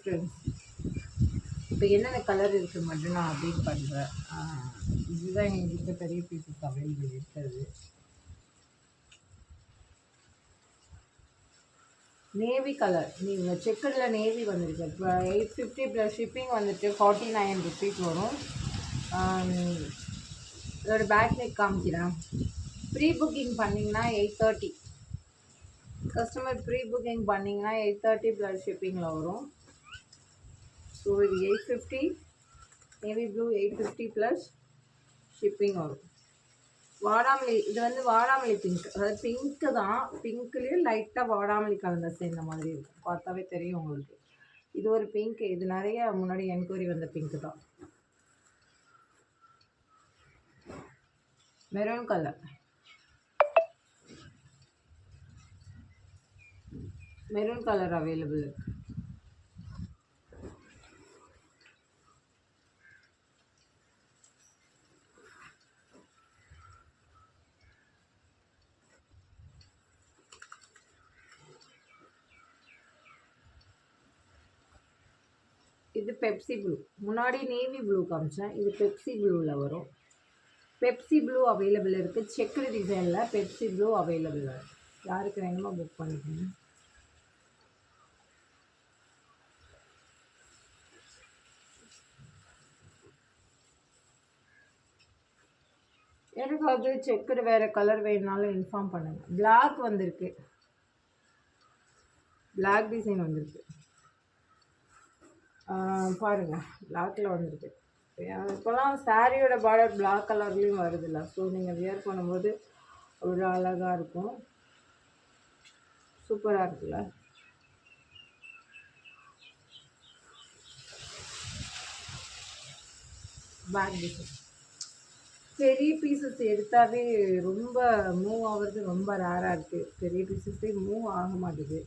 Friends, இப்போ என்னென்ன colour இருக்குது மட்டும் நான் அப்டேட் பண்ணுறேன். இதுதான் எங்ககிட்ட பெரிய பீசஸ் அவைலபிள் இருக்கிறது. நேவி கலர், நீங்கள் செக்கரில் நேவி வந்திருக்கு. இப்போ 850 ப்ளஸ் ஷிப்பிங் வந்துட்டு 49 ருபீஸ் வரும். இதோட பேக் நெக் காமிக்கிறேன். ப்ரீ புக்கிங் பண்ணிங்கன்னா 830. கஸ்டமர் ப்ரீ புக்கிங் பண்ணிங்கன்னா 830 ப்ளஸ் ஷிப்பிங்கில் வரும். ஸோ இது 850, நேவி ப்ளூ 850 ப்ளஸ் ஷிப்பிங் வரும். வாடாமல்லி, இது வந்து வாடாமல்லி பிங்க், அதாவது பிங்க்கு தான், பிங்க்லேயே லைட்டாக வாடாமல்லி கலந்த சேர்ந்த மாதிரி இருக்கும். பார்த்தாவே தெரியும் உங்களுக்கு. இது ஒரு பிங்க், இது நிறைய முன்னாடி என்கொயரி வந்த பிங்க்கு தான். Maroon colour, maroon colour available இருக்கு. இது பெப்சி ப்ளூ, முன்னாடி நேவி ப்ளூ காமிச்சேன், இது பெப்சி ப்ளூவில் வரும். பெப்சி ப்ளூ அவைலபிள் இருக்குது. செக்குடு டிசைனில் பெப்சி ப்ளூ அவைலபிள் இருக்குது. யாருக்கு வேணுமோ புக் பண்ணிக்கோங்க. எனக்கு அது செக்குடு வேறு கலர் வேணுனாலும் இன்ஃபார்ம் பண்ணுங்கள். பிளாக் வந்திருக்கு, பிளாக் டிசைன் வந்திருக்கு பாருங்கள், பிளாக்கில் வந்திருக்கு. இப்போலாம் சாரியோட பார்டர் பிளாக் கலர்லேயும் வருதில்ல. ஸோ நீங்கள் வியர் பண்ணும்போது ஒரு அழகாக இருக்கும், சூப்பராக இருக்குல்ல. பேக் டிசைன் பெரிய பீசஸ் எடுத்தாவே ரொம்ப மூவ் ஆகிறது ரொம்ப ரேராக இருக்குது. பெரிய பீசஸே மூவ் ஆக மாட்டேங்குது.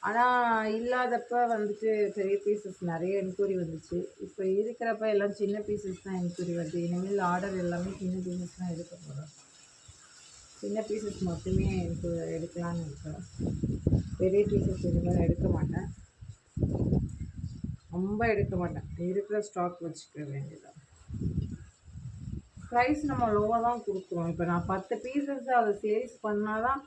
ஆனால் இல்லாதப்போ வந்துட்டு பெரிய பீசஸ் நிறைய என்கொயரி வந்துச்சு. இப்போ இருக்கிறப்ப எல்லாம் சின்ன பீசஸ் தான் என்கொயரி வருது. இனிமேல் ஆர்டர் எல்லாமே சின்ன பீசஸ் தான் எடுக்க போகிறோம். சின்ன பீசஸ் மட்டுமே எனக்கு எடுக்கலான்னு இருக்கேன். பெரிய பீசஸ் இனிமேல் எடுக்க மாட்டேன், ரொம்ப எடுக்க மாட்டேன். இருக்கிற ஸ்டாக் வச்சுக்க வேண்டியதான். ப்ரைஸ் நம்ம லோவாக தான் கொடுக்குறோம். இப்போ நான் 10 பீசஸ் அதை சேல்ஸ் பண்ணால் தான்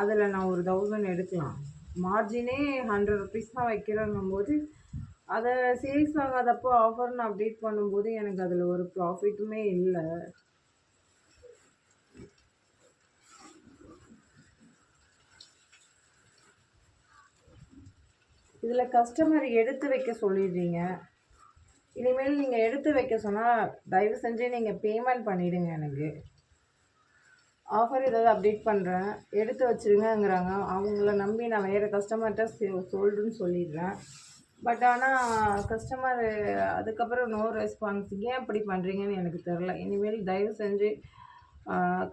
அதில் நான் ஒரு 1000 எடுக்கலாம். மார்ஜினே 100 ருபீஸ் தான் வைக்கிறேங்கும் போது அதை சேல்ஸ் ஆகாதப்போ ஆஃபர்னு அப்டேட் பண்ணும்போது எனக்கு அதில் ஒரு ப்ராஃபிட்டுமே இல்லை. இதில் கஸ்டமர் எடுத்து வைக்க சொல்லிடுறீங்க. இனிமேல் நீங்கள் எடுத்து வைக்க சொன்னால் தயவு செஞ்சு நீங்கள் பேமெண்ட் பண்ணிவிடுங்க. எனக்கு ஆஃபர் ஏதாவது அப்டேட் பண்ணுறேன், எடுத்து வச்சுருங்கங்கிறாங்க. அவங்கள நம்பி நான் வேறு கஸ்டமர்கிட்ட சொல்லுன்னு சொல்லிடுறேன். பட் ஆனால் கஸ்டமர் அதுக்கப்புறம் நோ ரெஸ்பான்ஸ். ஏன் இப்படி பண்ணுறீங்கன்னு எனக்கு தெரில. இனிமேல் தயவு செஞ்சு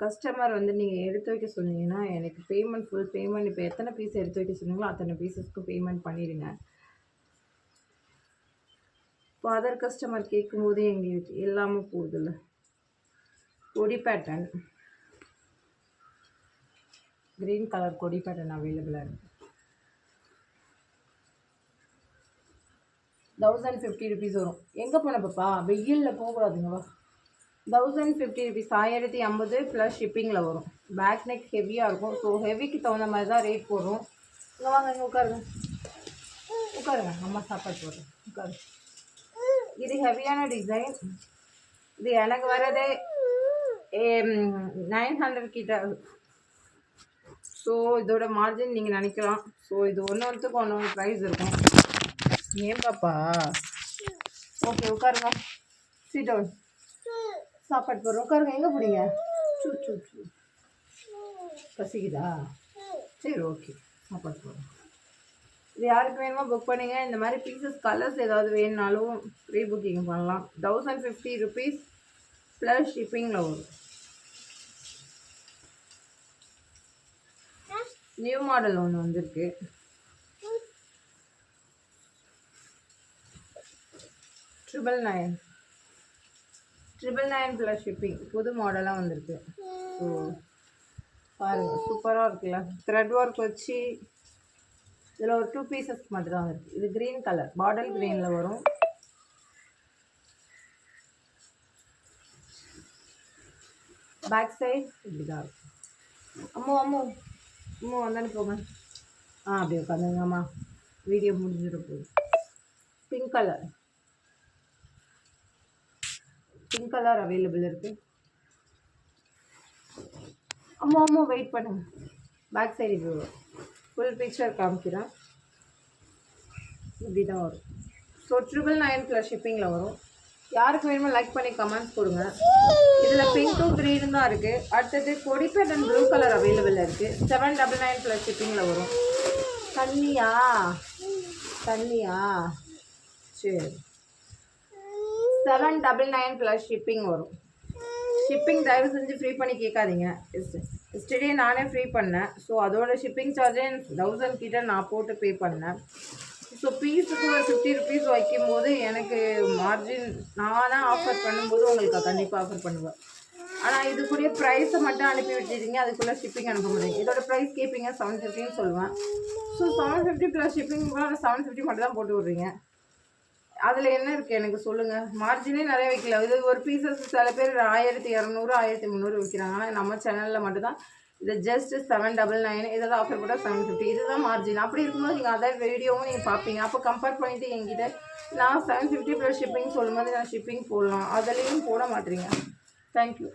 கஸ்டமர் வந்து நீங்கள் எடுத்து வைக்க சொன்னீங்கன்னா எனக்கு பேமெண்ட், ஃபுல் பேமெண்ட், இப்போ எத்தனை பீஸ் எடுத்து வைக்க சொன்னீங்களோ அத்தனை பீஸஸ்க்கு பேமெண்ட் பண்ணிடுங்க. இப்போ அதர் கஸ்டமர் கேட்கும்போதே எங்களுக்கு எல்லாமே போகுதில்ல. கொடி பேட்டர்ன், க்ரீன் கலர் கொடி பேட்டர்ன் அவைலபிளாக இருக்குது. 1050 ருபீஸ் வரும். எங்கே போன பாப்பா, வெயிலில் போகக்கூடாதுங்கவா. 1050 ருபீஸ், 1050 ப்ளஸ் ஷிப்பிங்கில் வரும். பேக் நெக் ஹெவியாக இருக்கும். ஸோ ஹெவிக்கு தகுந்த மாதிரி தான் ரேட் போடுறோம். இங்கே வாங்க, இங்கே உட்காருங்க, உட்காருங்க, அம்மா சாப்பாடு போடுறேன், உட்காரு. இது ஹெவியான டிசைன். இது எனக்கு வரதே 900 கிட்ட. ஸோ இதோட மார்ஜின் நீங்கள் நினைக்கலாம். ஸோ இது ஒன்றுத்துக்கு ஒன்று ப்ரைஸ் இருக்கும். ஏன் பாப்பா, ஓகே உட்காருங்க, சிட் டவுன், சாப்பாடு போடுறோம், உட்காருங்க. எங்கே போறீங்க? சூ சூ சூ, பசிக்குதா? சரி ஓகே, சாப்பாடு போடுறோம். இது யாருக்கு வேணுமோ புக் பண்ணிங்க. இந்த மாதிரி பீசஸ் கலர்ஸ் ஏதாவது வேணுனாலும் ப்ரீ புக்கிங் பண்ணலாம். 1050 ருபீஸ் ப்ளஸ் ஷிப்பிங்கில் வரும். நியூ மாடல் ஒன்று வந்திருக்கு. ட்ரிபிள் நைன் ப்ளஸ் ஷிப்பிங், புது மாடலாக வந்திருக்கு. ஸோ பாருங்கள், சூப்பராக இருக்குல்ல. த்ரெட் ஒர்க் வச்சு இதில் ஒரு 2 பீசஸ் மட்டும் தான் இருக்குது. இது க்ரீன் கலர், பாட்டில் க்ரீனில் வரும். பேக் சைட் இப்படி தான் இருக்கும். அம்மோ வந்தானே போங்க. அப்படியே உட்காந்துங்கம்மா, வீடியோ முடிஞ்சிட போகுது. பிங்க் கலர் அவைலபிள் இருக்குது. அம்மோ வெயிட் பண்ணுங்க. பேக் சைடு இப்படி வரும். ஃபுல் பிக்சர் காமிக்கிறேன். இப்படி தான் வரும். ஸோ 999 ப்ளஸ் ஷிப்பிங்கில் வரும். யாருக்கு வேணுமோ லைக் பண்ணி கமெண்ட்ஸ் கொடுங்க. இதில் பிங்க்கும் க்ரீனும் தான் இருக்குது. அடுத்தது கொடி பேட்டர்ன் ப்ளூ கலர் அவைலபிள் இருக்குது. 799 ப்ளஸ் ஷிப்பிங்கில் வரும். தண்ணியா சரி, 799 ப்ளஸ் ஷிப்பிங் வரும். ஷிப்பிங் தயவு செஞ்சு ஃப்ரீ பண்ணி கேட்காதீங்க. எஸ்டர்டே நானே ஃப்ரீ பண்ணேன். ஸோ அதோட ஷிப்பிங் சார்ஜே 1000 கிட்ட நான் போட்டு பே பண்ணேன். ஸோ பீஸுக்கு ஒரு 50 ருபீஸ் வைக்கும்போது எனக்கு மார்ஜின் நானாக ஆஃபர் பண்ணும்போது உங்களுக்கு கண்டிப்பாக ஆஃபர் பண்ணுவேன். ஆனால் இதுக்குரிய ப்ரைஸை மட்டும் அனுப்பி விட்டுட்டீங்க, அதுக்குள்ளே ஷிப்பிங் அனுப்ப முடியும். இதோட ப்ரைஸ் கேட்பீங்க 750 சொல்லுவேன். ஸோ 750 ப்ளஸ் ஷிப்பிங் 750 மட்டும் தான் போட்டு விட்றீங்க. அதில் என்ன இருக்குது எனக்கு சொல்லுங்கள். மார்ஜினே நிறைய வைக்கல. இது ஒரு பீசஸ் சில பேர் 1200 1300 விற்கிறாங்க. ஆனால் நம்ம சேனலில் மட்டும்தான் இது ஜஸ்ட் 799. இதெல்லாம் ஆஃபர் போட்டால் 750. இதுதான் மார்ஜின். அப்படி இருக்கும்போது நீங்கள் அதர் வீடியோவும் நீங்கள் பார்ப்பீங்க. அப்போ கம்பேர் பண்ணிவிட்டு என்கிட்ட நான் 750 ப்ளஸ் ஷிப்பிங் சொல்லும்போது நான் ஷிப்பிங் போடலாம், அதுலேயும் போட மாட்டேறீங்க. தேங்க்யூ.